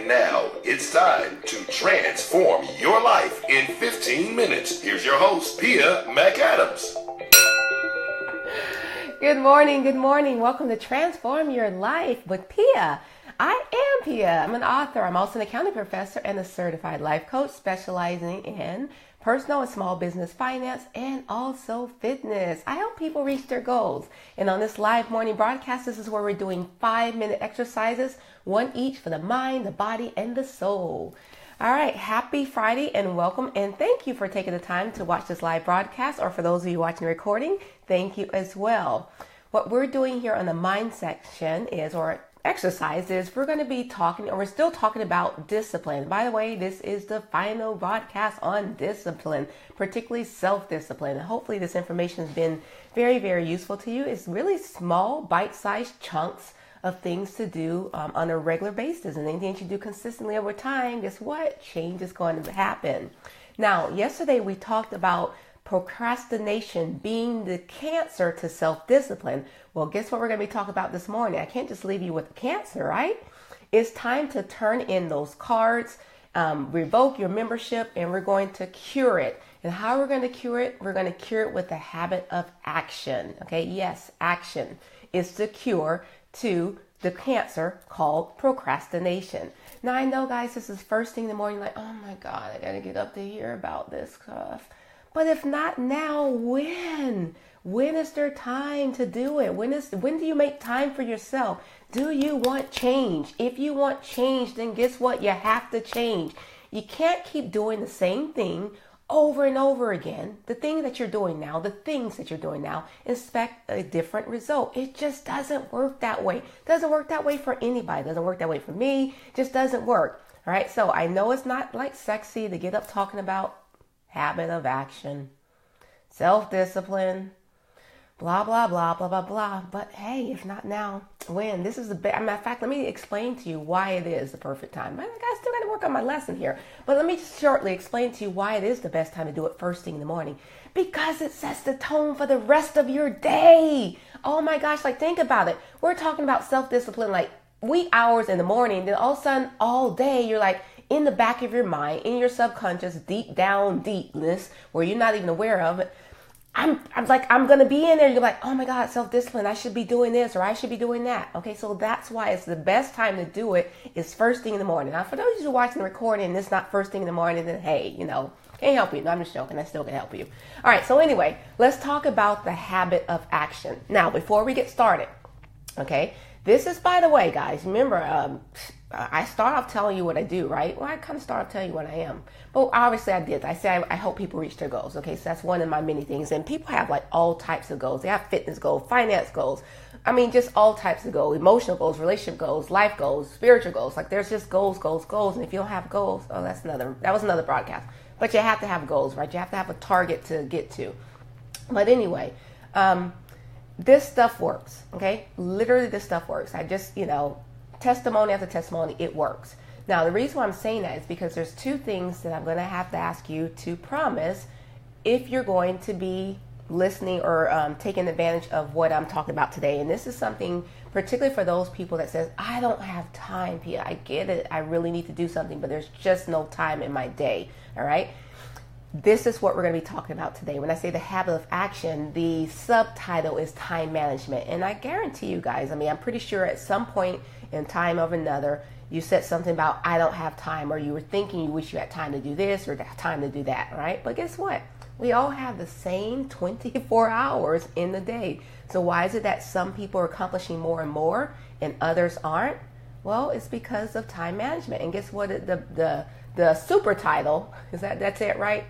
And now it's time to transform your life in 15 minutes. Here's your host, Pia McAdams. Good morning. Welcome to Transform Your Life with Pia. I am Pia. I'm an author. I'm also an accounting professor and a certified life coach specializing in personal and small business finance and also fitness. I help people reach their goals. And on this live morning broadcast, this is where we're doing 5-minute exercises, one each for the mind, the body, and the soul. All right, happy Friday and welcome. And thank you for taking the time to watch this live broadcast, or for those of you watching the recording, thank you as well. What we're doing here on the mind section is, or exercise is, we're going to be talking, or we're still talking about discipline. By the way, this is the final broadcast on discipline, particularly self-discipline. And hopefully this information has been very, very useful to you. It's really small, bite-sized chunks of things to do on a regular basis. And anything that you do consistently over time, guess what? Change is going to happen. Now, yesterday we talked about procrastination being the cancer to self-discipline. Well, guess what we're going to be talking about this morning? I can't just leave you with cancer, right? It's time to turn in those cards, revoke your membership, and we're going to cure it. And how we're going to cure it? We're going to cure it with the habit of action. Okay, yes, action is the cure to the cancer called procrastination. Now, I know, guys, this is first thing in the morning, like, oh my God, I got to get up to hear about this stuff. But if not now, when? When is there time to do it? When do you make time for yourself? Do you want change? If you want change, then guess what? You have to change. You can't keep doing the same thing over and over again. The things that you're doing now, expect a different result. It just doesn't work that way. It doesn't work that way for anybody. It doesn't work that way for me. It just doesn't work. All right. So I know it's not like sexy to get up talking about habit of action, self-discipline, blah, blah, blah, blah, blah, blah. But hey, if not now, when? This is the best. Matter of fact, let me explain to you why it is the perfect time. I still got to work on my lesson here. But let me just shortly explain to you why it is the best time to do it first thing in the morning. Because it sets the tone for the rest of your day. Oh my gosh, like think about it. We're talking about self-discipline like wee hours in the morning. Then all of a sudden, all day, you're like, in the back of your mind, in your subconscious, deep down deepness, where you're not even aware of it, I'm going to be in there. You're like, oh my God, self-discipline. I should be doing this or I should be doing that. Okay, so that's why it's the best time to do it is first thing in the morning. Now, for those of you watching the recording and it's not first thing in the morning, then hey, can't help you. No, I'm just joking. I still can help you. All right, so anyway, let's talk about the habit of action. Now, before we get started, okay, this is, by the way, guys, remember, I start off telling you what I do, right? Well, I kind of start off telling you what I am. But obviously I did. I say I help people reach their goals. Okay, so that's one of my many things. And people have like all types of goals. They have fitness goals, finance goals. I mean, just all types of goals, emotional goals, relationship goals, life goals, spiritual goals. Like there's just goals. And if you don't have goals, that was another broadcast. But you have to have goals, right? You have to have a target to get to. But anyway, this stuff works. Okay, literally this stuff works. I just, testimony after testimony, it works. Now, the reason why I'm saying that is because there's two things that I'm going to have to ask you to promise if you're going to be listening or taking advantage of what I'm talking about today. And this is something particularly for those people that says, I don't have time, Pia. I get it. I really need to do something, but there's just no time in my day. All right. This is what we're going to be talking about today. When I say the habit of action, the subtitle is time management. And I guarantee you guys, I'm pretty sure at some point in time or another, you said something about, I don't have time, or you were thinking you wish you had time to do this or time to do that, right? But guess what? We all have the same 24 hours in the day. So why is it that some people are accomplishing more and more and others aren't? Well, it's because of time management. And guess what? The super title, that's it, right?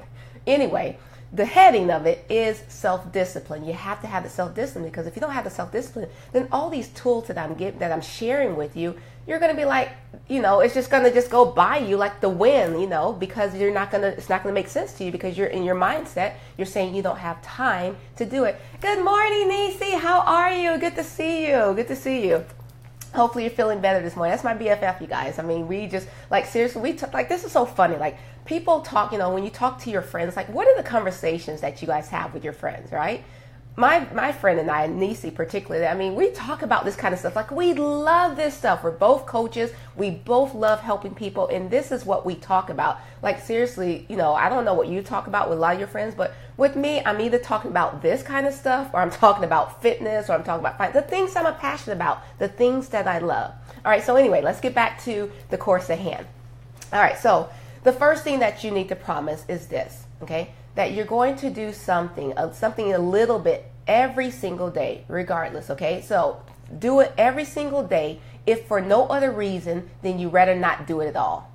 Anyway, the heading of it is self-discipline. You have to have the self-discipline, because if you don't have the self-discipline, then all these tools that I'm sharing with you, you're going to be like, it's just going to just go by you like the wind, because it's not going to make sense to you, because you're in your mindset. You're saying you don't have time to do it. Good morning, Nisi. How are you? Good to see you. Hopefully you're feeling better this morning. That's my BFF, you guys. We just, seriously, this is so funny. People talk, when you talk to your friends, what are the conversations that you guys have with your friends, right? my friend and I, Nisi particularly, I mean, we talk about this kind of stuff. Like, we love this stuff. We're both coaches. We both love helping people. And this is what we talk about. Like, seriously, I don't know what you talk about with a lot of your friends, but with me, I'm either talking about this kind of stuff, or I'm talking about fitness, or I'm talking about the things I'm passionate about, the things that I love. All right. So anyway, let's get back to the course at hand. All right. So the first thing that you need to promise is this, okay? That you're going to do something a little bit every single day, regardless, okay? So do it every single day, if for no other reason than you rather not do it at all.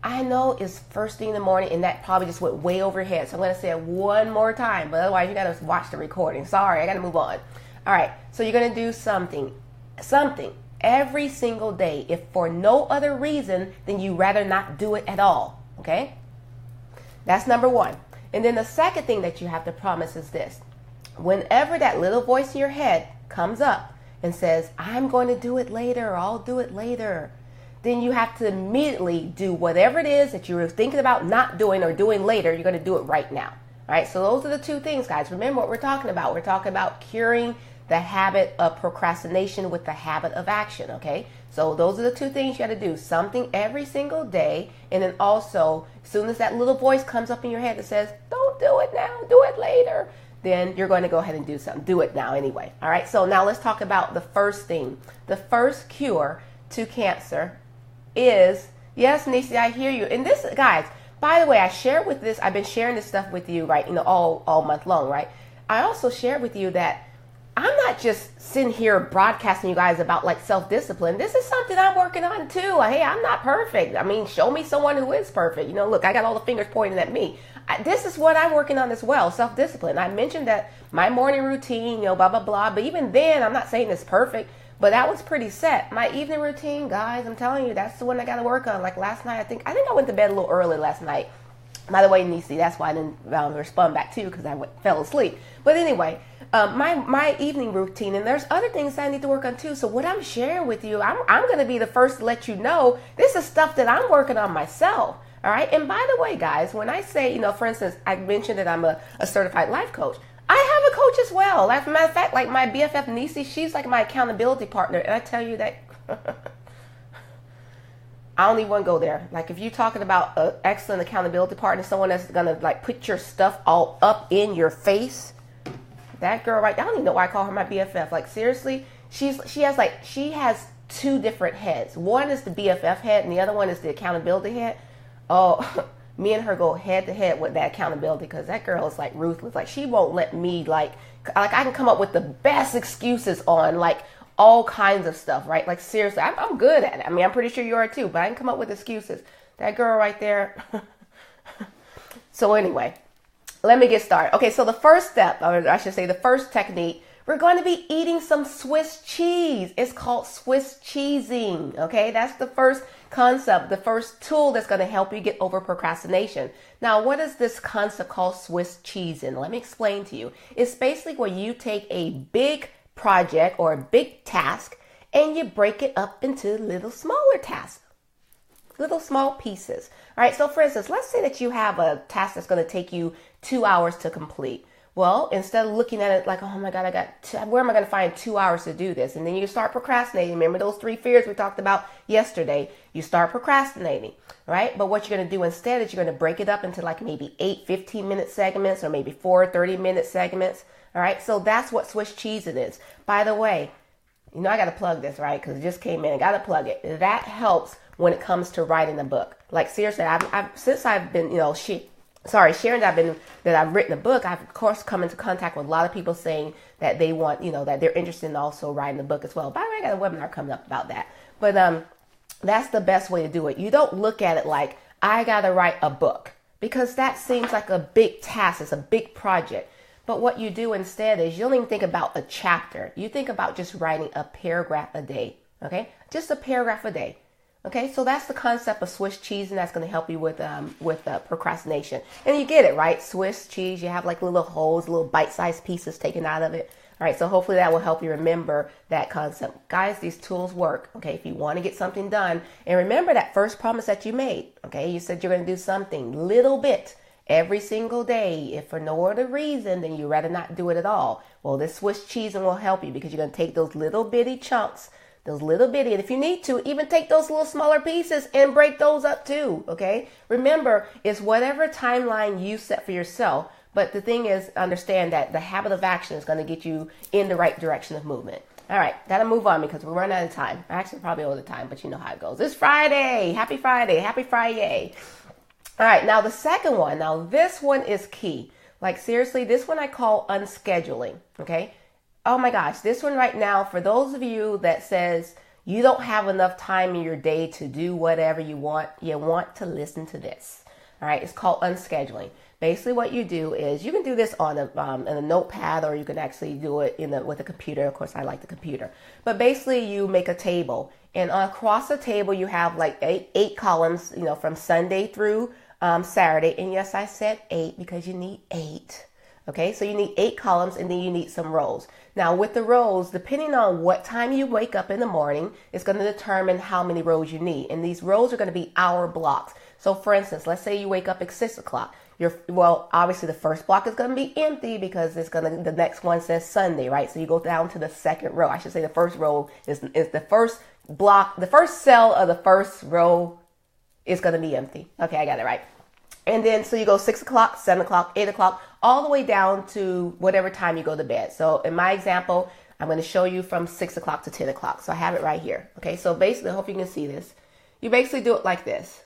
I know it's first thing in the morning, and that probably just went way over your head, so I'm going to say it one more time, but otherwise you got to watch the recording. Sorry, I got to move on. All right, so you're going to do something every single day, if for no other reason than you rather not do it at all, okay? That's number one. And then the second thing that you have to promise is this. Whenever that little voice in your head comes up and says, I'm going to do it later, or I'll do it later, then you have to immediately do whatever it is that you were thinking about not doing or doing later. You're going to do it right now. All right. So those are the two things, guys. Remember what we're talking about. We're talking about curing the habit of procrastination with the habit of action. Okay. So those are the two things you got to do. Something every single day. And then also, as soon as that little voice comes up in your head that says, don't do it now, do it later, then you're going to go ahead and do something. Do it now anyway. All right. So now let's talk about the first thing. The first cure to cancer is, yes, Nisi, I hear you. And this, guys, by the way, I've been sharing this stuff with you, right, all month long, right? I also shared with you that I'm not just sitting here broadcasting you guys about like self-discipline. This is something I'm working on too. Hey, I'm not perfect. I mean, show me someone who is perfect. Look, I got all the fingers pointing at me. This is what I'm working on as well, self-discipline. I mentioned that my morning routine, blah, blah, blah. But even then, I'm not saying it's perfect, but that was pretty set. My evening routine, guys, I'm telling you, that's the one I got to work on. Like last night, I think I went to bed a little early last night. By the way, Nisi, that's why I didn't respond back to you, because I fell asleep. But anyway, my evening routine, and there's other things I need to work on too. So what I'm sharing with you, I'm going to be the first to let you know this is stuff that I'm working on myself. All right. And by the way, guys, when I say, for instance, I mentioned that I'm a certified life coach. I have a coach as well. As a matter of fact, like my BFF Nisi, she's like my accountability partner. And I tell you that I don't even want to go there. Like if you're talking about an excellent accountability partner, someone that's going to like put your stuff all up in your face, that girl right there, I don't even know why I call her my BFF. Like seriously, she has two different heads. One is the BFF head and the other one is the accountability head. Oh, me and her go head to head with that accountability, because that girl is like ruthless. Like she won't let me like I can come up with the best excuses on like all kinds of stuff, right? Like seriously, I'm good at it. I mean, I'm pretty sure you are too, but I can come up with excuses. That girl right there. So anyway, let me get started. Okay, so the first step, or I should say the first technique, we're going to be eating some Swiss cheese. It's called Swiss cheesing. Okay, that's the first concept, the first tool that's going to help you get over procrastination. Now, what is this concept called Swiss cheesing? Let me explain to you. It's basically where you take a big project or a big task and you break it up into little smaller tasks, little small pieces. All right, so for instance, let's say that you have a task that's going to take you 2 hours to complete. Well, instead of looking at it like, oh my God, where am I going to find 2 hours to do this? And then you start procrastinating. Remember those 3 fears we talked about yesterday? You start procrastinating, right? But what you're going to do instead is you're going to break it up into like maybe 8 15-minute segments or maybe 4 30-minute segments. All right. So that's what Swiss cheesing is. By the way, I got to plug this, right? Because it just came in. I got to plug it. That helps when it comes to writing a book. Like seriously, since I've been, sharing that I've written a book, I've of course come into contact with a lot of people saying that they want, that they're interested in also writing a book as well. By the way, I got a webinar coming up about that. But that's the best way to do it. You don't look at it like I got to write a book, because that seems like a big task. It's a big project. But what you do instead is you don't even think about a chapter. You think about just writing a paragraph a day. Okay, just a paragraph a day. Okay, so that's the concept of Swiss cheese, and that's going to help you with procrastination. And you get it, right? Swiss cheese, you have like little holes, little bite-sized pieces taken out of it. All right, so hopefully that will help you remember that concept. Guys, these tools work, okay, if you want to get something done. And remember that first promise that you made, okay? You said you're going to do something little bit every single day, if for no other reason, then you'd rather not do it at all. Well, this Swiss cheesing will help you, because you're going to take those little bitty chunks, those little bitty, and if you need to, even take those little smaller pieces and break those up too, okay? Remember, it's whatever timeline you set for yourself, but the thing is, understand that the habit of action is going to get you in the right direction of movement. All right, gotta move on because we're running out of time. Actually, probably all the time, but you know how it goes. It's Friday. Happy Friday. Happy Friday. All right, now the second one. Now this one is key. Like seriously, this one I call unscheduling, okay? Oh my gosh, this one right now, for those of you that says you don't have enough time in your day to do whatever you want to listen to this. All right, it's called unscheduling. Basically what you do is, you can do this on a notepad, or you can actually do it with a computer. Of course, I like the computer. But basically you make a table, and across the table you have like eight columns, from Sunday through Saturday. And yes, I said 8 because you need 8. Okay, so you need 8 columns, and then you need some rows. Now with the rows, depending on what time you wake up in the morning, it's going to determine how many rows you need. And these rows are going to be hour blocks. So for instance, let's say you wake up at 6 o'clock. Obviously the first block is going to be empty because the next one says Sunday, right? So you go down to the second row. I should say the first row is the first block, the first cell of the first row is going to be empty. Okay, I got it right. And then, so you go 6 o'clock, 7 o'clock, 8 o'clock, all the way down to whatever time you go to bed. So in my example, I'm going to show you from 6 o'clock to 10 o'clock. So I have it right here. Okay, so basically, I hope you can see this. You basically do it like this.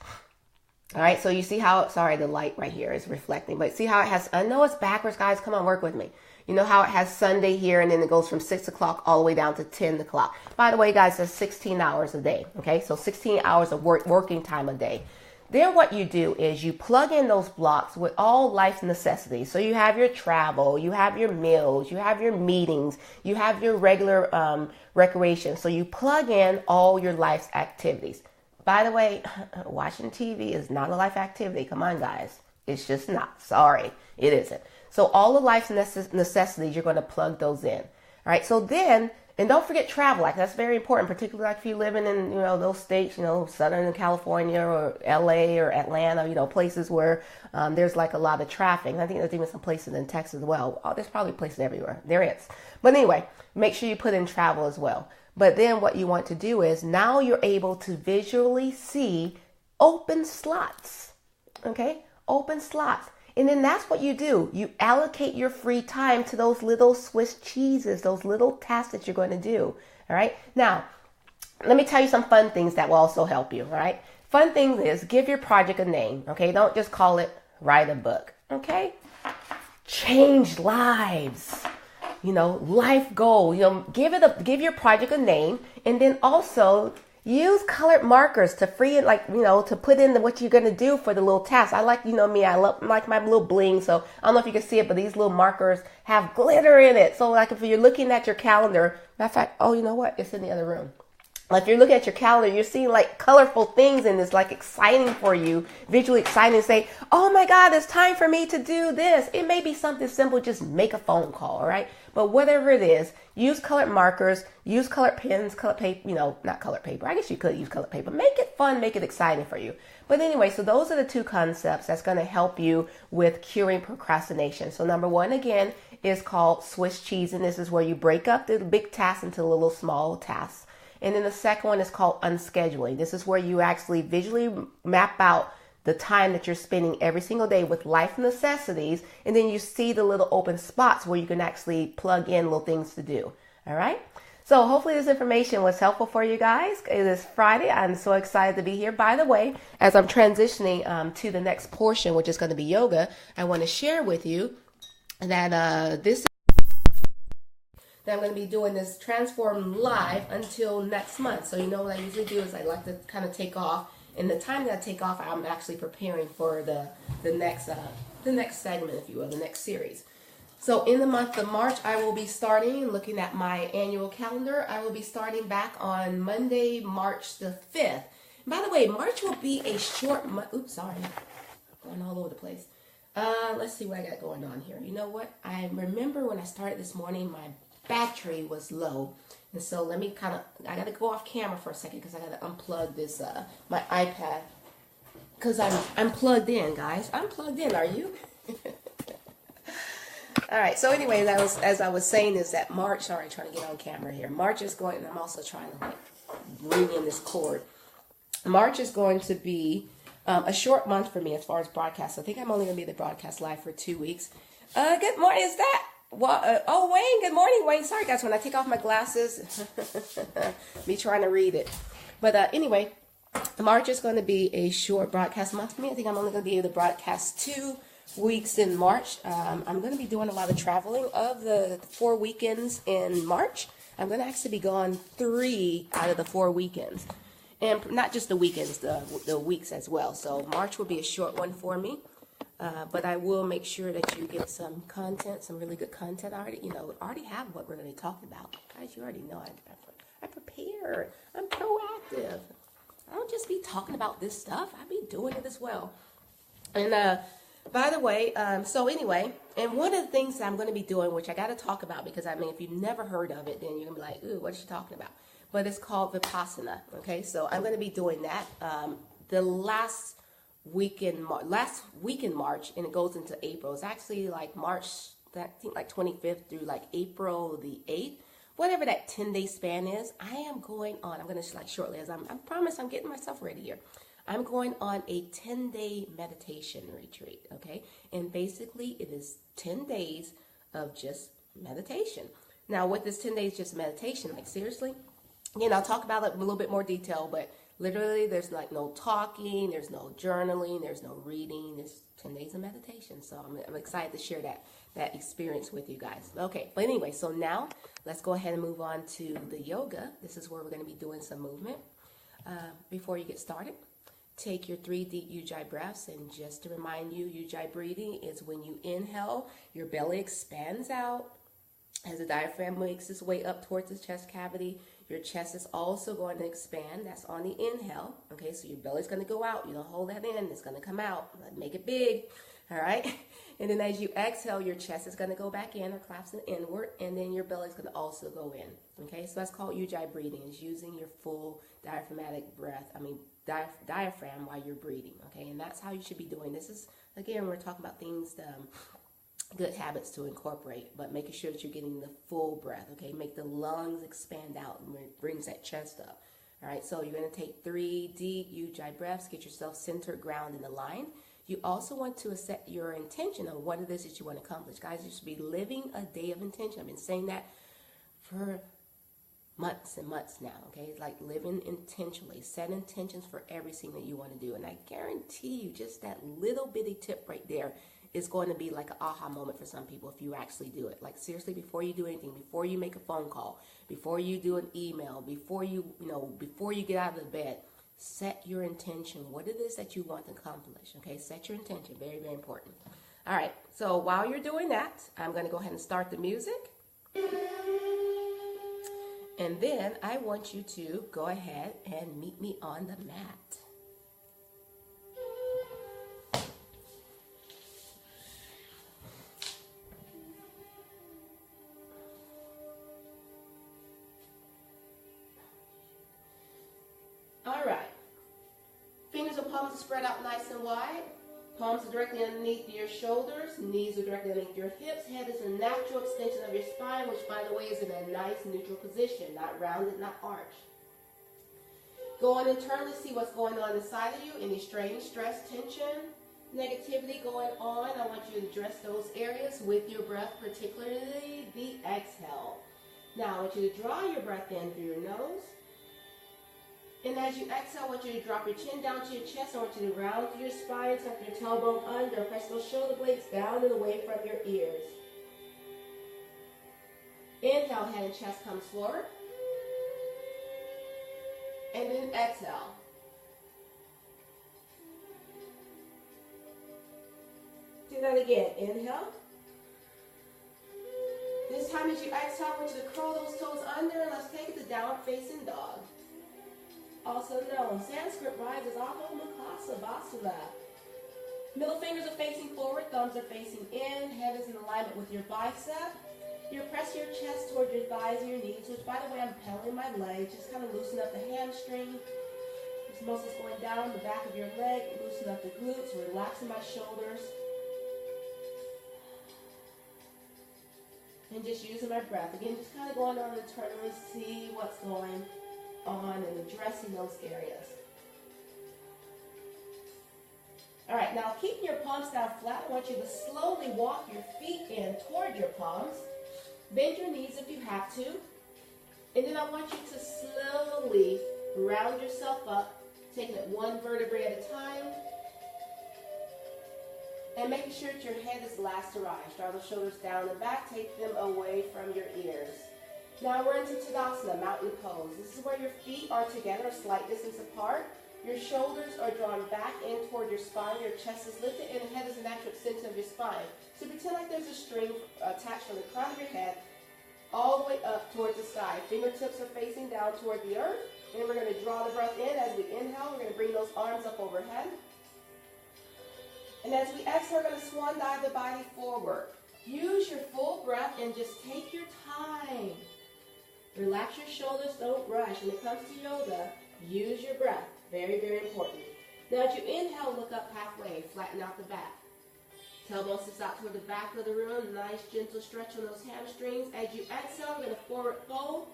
All right, so you see how, sorry, the light right here is reflecting, but see how it has, I know it's backwards, guys, come on, work with me. You know how it has Sunday here, and then it goes from 6 o'clock all the way down to 10 o'clock. By the way, guys, that's 16 hours a day, okay? So 16 hours of working time a day. Then what you do is you plug in those blocks with all life's necessities. So you have your travel, you have your meals, you have your meetings, you have your regular recreation. So you plug in all your life's activities. By the way, watching TV is not a life activity. Come on, guys. It's just not. Sorry, it isn't. So all of life's necessities, you're going to plug those in. All right. So then, and don't forget travel. Like, that's very important, particularly like if you're living in, those states, Southern California or LA or Atlanta, places where there's like a lot of traffic. And I think there's even some places in Texas as well. Oh, there's probably places everywhere. There is. But anyway, make sure you put in travel as well. But then what you want to do is, now you're able to visually see open slots, okay? Open slots. And then that's what you do. You allocate your free time to those little Swiss cheeses, those little tasks that you're going to do, all right? Now, let me tell you some fun things that will also help you, all right? Fun thing is, give your project a name, okay? Don't just call it write a book, okay? Change lives. Life goal, give your project a name, and then also use colored markers to free it, to put in what you're going to do for the little tasks. I like, me, I like my little bling. So I don't know if you can see it, but these little markers have glitter in it. So like if you're looking at your calendar, matter of fact, oh, you know what? It's in the other room. Like if you're looking at your calendar, you're seeing like colorful things, and it's like exciting for you, visually exciting. Say, oh my God, it's time for me to do this. It may be something simple, just make a phone call, all right? But whatever it is, use colored markers, use colored pens, colored paper, not colored paper. I guess you could use colored paper. Make it fun, make it exciting for you. But anyway, so those are the 2 concepts that's going to help you with curing procrastination. So number 1, again, is called Swiss cheese, and this is where you break up the big tasks into little small tasks. And then the second one is called unscheduling. This is where you actually visually map out the time that you're spending every single day with life necessities. And then you see the little open spots where you can actually plug in little things to do. All right. So hopefully this information was helpful for you guys. It is Friday. I'm so excited to be here. By the way, as I'm transitioning to the next portion, which is going to be yoga, I want to share with you that that I'm going to be doing this Transform Live until next month. So what I usually do is I like to kind of take off. And the time that I take off, I'm actually preparing for the next segment, if you will, the next series. So in the month of March, I will be starting, looking at my annual calendar, I will be starting back on Monday, March the 5th. By the way, March will be a short month. Oops, sorry. Going all over the place. Let's see what I got going on here. You know what? I remember when I started this morning, my battery was low. And so let me I got to go off camera for a second because I got to unplug this, my iPad. because I'm plugged in, guys. I'm plugged in. Are you? All right. So, anyways, as I was saying, is that March. Sorry, trying to get on camera here. March is going. I'm also trying to bring in this cord. March is going to be a short month for me as far as broadcast. I think I'm only going to be the broadcast live for 2 weeks. Good morning. Is that? Oh, Wayne. Good morning, Wayne. Sorry, guys. When I take off my glasses, me trying to read it. But anyway, March is going to be a short broadcast month for me. I think I'm only going to be able to broadcast 2 weeks in March. I'm going to be doing a lot of traveling. Of the 4 weekends in March, I'm going to actually be gone 3 out of the 4 weekends. And not just the weekends, the weeks as well. So March will be a short one for me. But I will make sure that you get some content, some really good content. I already have what we're going to be talking about. Guys, you already know I prepare. I'm proactive. I don't just be talking about this stuff. I be doing it as well. And by the way, so anyway, and one of the things that I'm going to be doing, which I got to talk about, because I mean, if you've never heard of it, then you're going to be like, ooh, what is she talking about? But it's called Vipassana. Okay, so I'm going to be doing that the last week in March, and it goes into April. It's actually like March, I think like 25th through like April the 8th. Whatever that 10-day span is, I am going on. I'm going to like shortly, as I promise, I'm getting myself ready here. I'm going on a 10-day meditation retreat, okay? And basically, it is 10 days of just meditation. Now, with this 10 days just meditation, like seriously, I'll talk about it in a little bit more detail, but literally, there's like no talking, there's no journaling, there's no reading. There's 10 days of meditation. So I'm excited to share that experience with you guys. Okay, but anyway, so now let's go ahead and move on to the yoga. This is where we're going to be doing some movement. Before you get started, take your 3 deep Ujjayi breaths. And just to remind you, Ujjayi breathing is when you inhale, your belly expands out as the diaphragm makes its way up towards the chest cavity. Your chest is also going to expand. That's on the inhale. Okay, so your belly's going to go out. You don't hold that in. It's going to come out. Make it big. All right. And then as you exhale, your chest is going to go back in or collapsing inward. And then your belly's going to also go in. Okay, so that's called Ujjayi breathing. It's using your full diaphragmatic breath. Diaphragm while you're breathing. Okay, and that's how you should be doing. This is, again, we're talking about things good habits to incorporate, but making sure that you're getting the full breath, okay? Make the lungs expand out and it brings that chest up. All right, so you're going to take 3 deep Ujjayi breaths, get yourself centered, grounded, and aligned. You also want to set your intention on what it is that you want to accomplish. Guys, you should be living a day of intention. I've been saying that for months and months now, okay? It's like living intentionally. Set intentions for everything that you want to do. And I guarantee you, just that little bitty tip right there is going to be like an aha moment for some people if you actually do it. Like seriously, before you do anything, before you make a phone call, before you do an email, before you get out of the bed, set your intention. What it is that you want to accomplish, okay? Set your intention. Very, very important. All right, so while you're doing that, I'm going to go ahead and start the music. And then I want you to go ahead and meet me on the mat. All right. Fingers and palms are spread out nice and wide. Palms are directly underneath your shoulders. Knees are directly underneath your hips. Head is a natural extension of your spine, which, by the way, is in a nice neutral position, not rounded, not arched. Go on internally, see what's going on inside of you. Any strain, stress, tension, negativity going on. I want you to address those areas with your breath, particularly the exhale. Now, I want you to draw your breath in through your nose. And as you exhale, I want you to drop your chin down to your chest. I want you to round through your spine, tuck your tailbone under, press those shoulder blades down and away from your ears. Inhale, head and chest comes forward. And then exhale. Do that again. Inhale. This time as you exhale, I want you to curl those toes under and let's take it to downward facing dog. Also known, Sanskrit rises Adho Mukha Savasana. Middle fingers are facing forward, thumbs are facing in, head is in alignment with your bicep. You press your chest toward your thighs and your knees, which by the way, I'm pedaling my legs, just kind of loosen up the hamstring. Just muscles going down the back of your leg, loosen up the glutes, relaxing my shoulders. And just using my breath. Again, just kind of going on internally, see what's going on and addressing those areas. All right, now keeping your palms down flat, I want you to slowly walk your feet in toward your palms. Bend your knees if you have to. And then I want you to slowly round yourself up, taking it one vertebrae at a time. And making sure that your head is last to rise. Draw the shoulders down and back, take them away from your ears. Now we're into Tadasana, mountain pose. This is where your feet are together, a slight distance apart. Your shoulders are drawn back in toward your spine. Your chest is lifted and the head is a natural extension of your spine. So pretend like there's a string attached from the crown of your head all the way up towards the sky. Fingertips are facing down toward the earth. And we're going to draw the breath in. As we inhale, we're going to bring those arms up overhead. And as we exhale, we're going to swan dive the body forward. Use your full breath and just take your time. Relax your shoulders, don't rush. When it comes to yoga, use your breath. Very, very important. Now as you inhale, look up halfway, flatten out the back. Tailbone sits out toward the back of the room. Nice gentle stretch on those hamstrings. As you exhale, we're going to forward fold.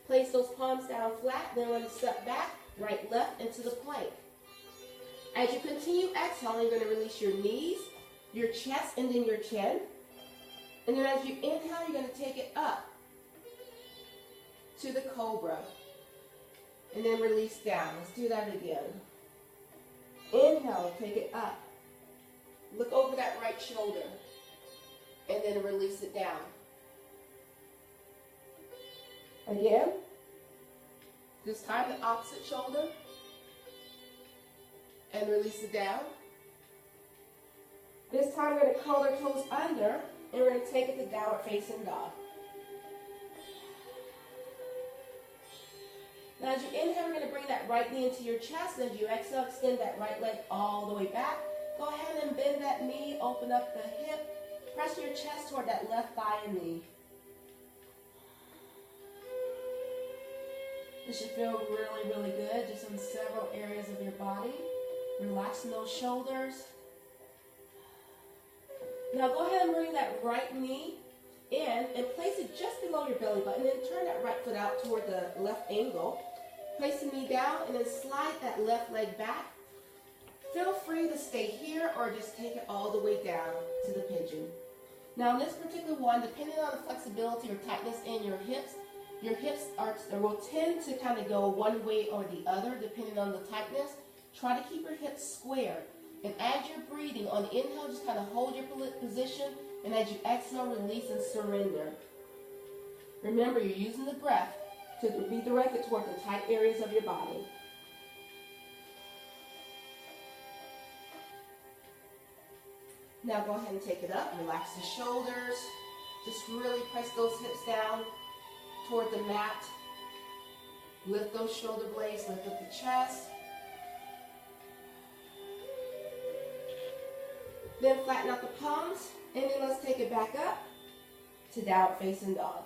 Place those palms down flat. Then we're going to step back, right, left, into the plank. As you continue exhaling, you're going to release your knees, your chest, and then your chin. And then as you inhale, you're going to take it up to the cobra. And then release down. Let's do that again. Inhale, take it up. Look over that right shoulder. And then release it down. Again. This time the opposite shoulder. And release it down. This time we're going to curl our toes under. And we're going to take it to downward facing dog. Now as you inhale, we're going to bring that right knee into your chest. And as you exhale, extend that right leg all the way back. Go ahead and bend that knee, open up the hip. Press your chest toward that left thigh and knee. This should feel really, really good, just in several areas of your body. Relaxing those shoulders. Now go ahead and bring that right knee in and place it just below your belly button. Then turn that right foot out toward the left angle. Place the knee down and then slide that left leg back. Feel free to stay here or just take it all the way down to the pigeon. Now in this particular one, depending on the flexibility or tightness in your hips will tend to kind of go one way or the other depending on the tightness. Try to keep your hips square. And as you're breathing, on the inhale, just kind of hold your position. And as you exhale, release and surrender. Remember, you're using the breath to be directed toward the tight areas of your body. Now go ahead and take it up. Relax the shoulders. Just really press those hips down toward the mat. Lift those shoulder blades, lift up the chest. Then flatten out the palms, and then let's take it back up to downward facing dog.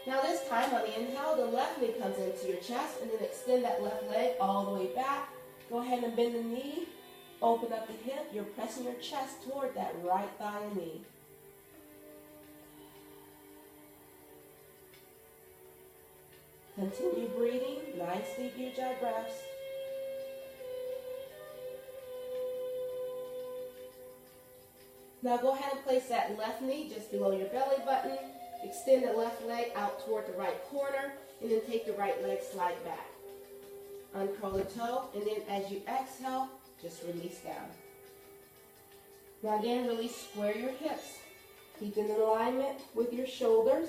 Now this time on the inhale, the left knee comes into your chest, and then extend that left leg all the way back. Go ahead and bend the knee, open up the hip. You're pressing your chest toward that right thigh and knee. Continue breathing, nice deep ujjayi breaths. Now go ahead and place that left knee just below your belly button. Extend the left leg out toward the right corner, and then take the right leg, slide back. Uncurl the toe, and then as you exhale, just release down. Now again, release, square your hips. Keep in alignment with your shoulders.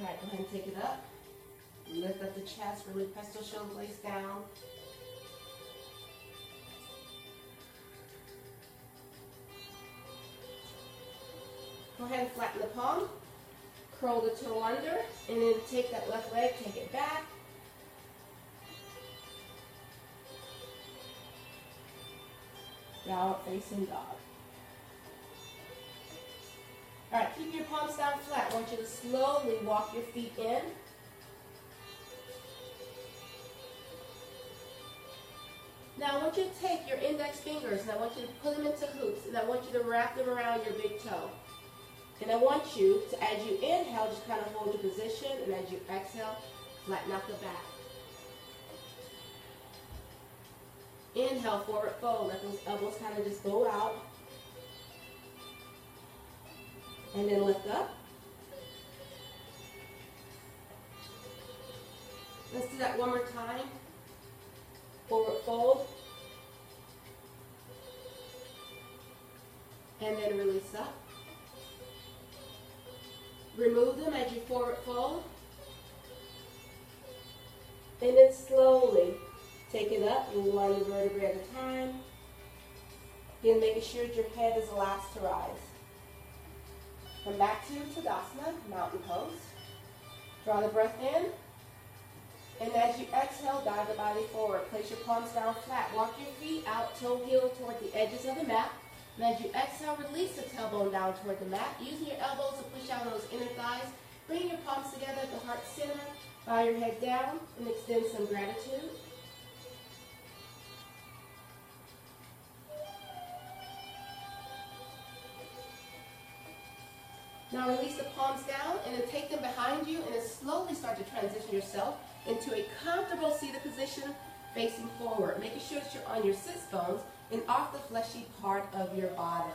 All right, go ahead and take it up. Lift up the chest, really press those shoulder blades down. Go ahead and flatten the palm. Curl the toe under, and then take that left leg, take it back. Downward facing dog. All right, keep your palms down flat. I want you to slowly walk your feet in. Now I want you to take your index fingers and I want you to put them into hoops and I want you to wrap them around your big toe. And I want you to, as you inhale, just kind of hold your position, and as you exhale, flatten out the back. Inhale, forward fold. Let those elbows kind of just go out. And then lift up. Let's do that one more time. Forward fold. And then release up. Remove them as you forward fold. And then slowly take it up, and one vertebrae at a time. Again, making sure that your head is the last to rise. Come back to Tadasana, mountain pose. Draw the breath in. And as you exhale, dive the body forward. Place your palms down flat. Walk your feet out, toe heel toward the edges of the mat. And as you exhale, release the tailbone down toward the mat. Using your elbows to push out those inner thighs. Bring your palms together at the heart center. Bow your head down and extend some gratitude. Now release the palms down and then take them behind you and then slowly start to transition yourself into a comfortable seated position facing forward, making sure that you're on your sits bones and off the fleshy part of your bottom.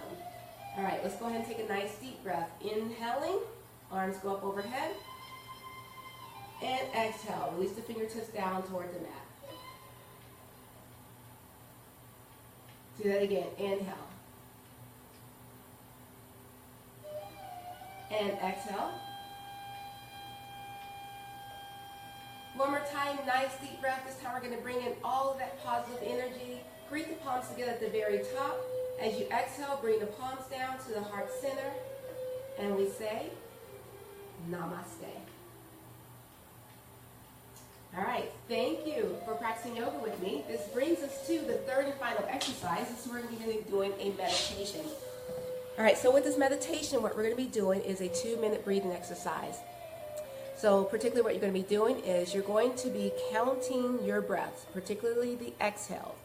All right, let's go ahead and take a nice deep breath. Inhaling, arms go up overhead. And exhale, release the fingertips down toward the mat. Do that again, inhale. And exhale. One more time, nice deep breath. This time we're going to bring in all of that positive energy. Greet the palms together at the very top. As you exhale, bring the palms down to the heart center. And we say, Namaste. All right, thank you for practicing yoga with me. This brings us to the third and final exercise. This is where we're going to be doing a meditation. All right, so with this meditation, what we're going to be doing is a 2-minute breathing exercise. So particularly what you're going to be doing is you're going to be counting your breaths, particularly the exhales.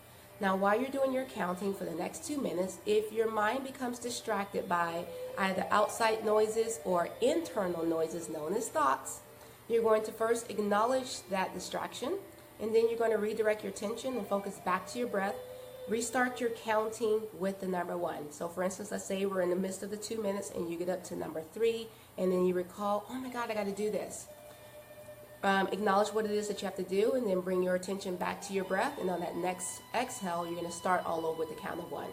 Now, while you're doing your counting for the next 2 minutes, if your mind becomes distracted by either outside noises or internal noises known as thoughts, you're going to first acknowledge that distraction, and then you're going to redirect your attention and focus back to your breath. Restart your counting with the number 1. So for instance, let's say we're in the midst of the 2 minutes and you get up to number 3, and then you recall, oh my God, I got to do this. Acknowledge what it is that you have to do, and then bring your attention back to your breath, and on that next exhale, you're going to start all over with the count of 1.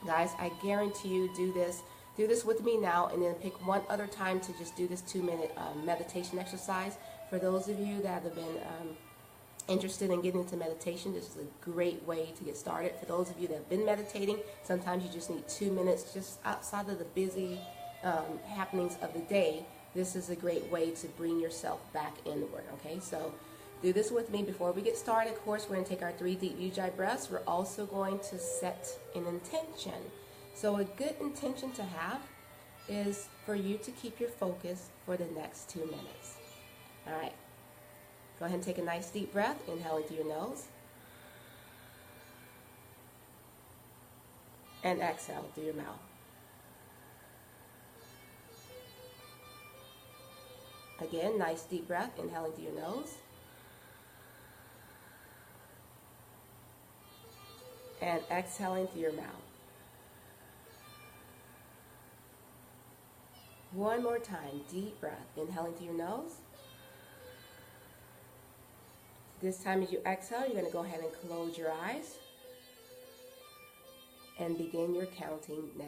Guys, I guarantee you, do this with me now, and then pick one other time to just do this 2-minute meditation exercise. For those of you that have been interested in getting into meditation, this is a great way to get started. For those of you that have been meditating, sometimes you just need 2 minutes just outside of the busy happenings of the day. This is a great way to bring yourself back inward, okay? So do this with me before we get started. Of course, we're going to take our 3 deep Ujjayi breaths. We're also going to set an intention. So a good intention to have is for you to keep your focus for the next 2 minutes. All right. Go ahead and take a nice deep breath. Inhale into your nose. And exhale through your mouth. Again, nice deep breath. Inhaling through your nose. And exhaling through your mouth. One more time, deep breath. Inhaling through your nose. This time as you exhale, you're going to go ahead and close your eyes and begin your counting now.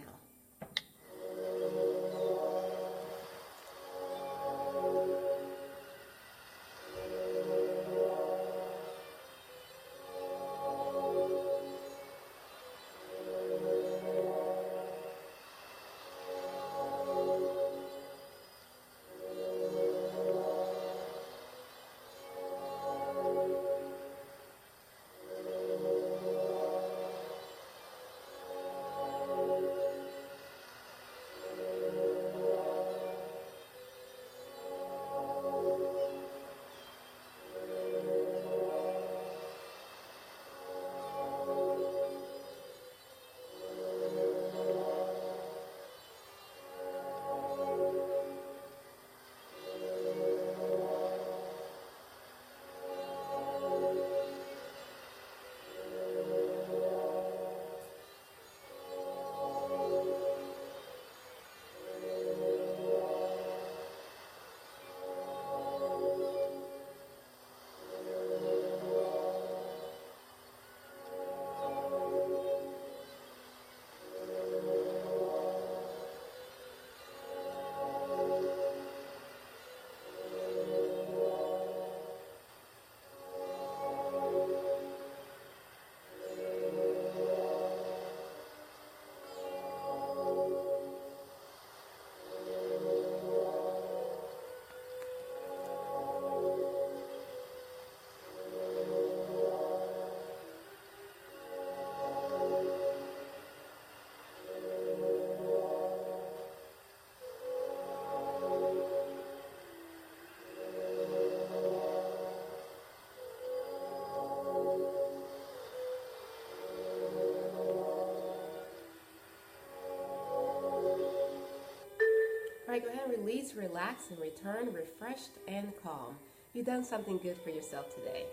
All right, go ahead and release, relax, and return refreshed and calm. You've done something good for yourself today.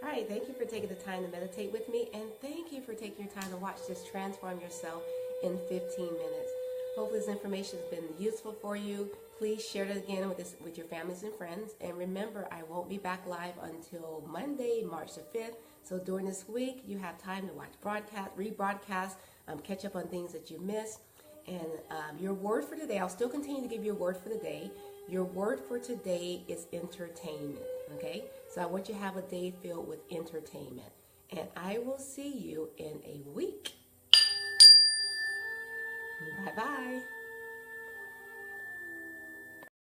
All right, thank you for taking the time to meditate with me, and thank you for taking your time to watch this Transform Yourself in 15 minutes. Hopefully this information has been useful for you. Please share it again with your families and friends. And remember, I won't be back live until Monday, March the 5th. So during this week, you have time to watch broadcast, rebroadcast, catch up on things that you missed. And your word for today, I'll still continue to give you a word for the day. Your word for today is entertainment, okay? So I want you to have a day filled with entertainment. And I will see you in a week. Bye-bye.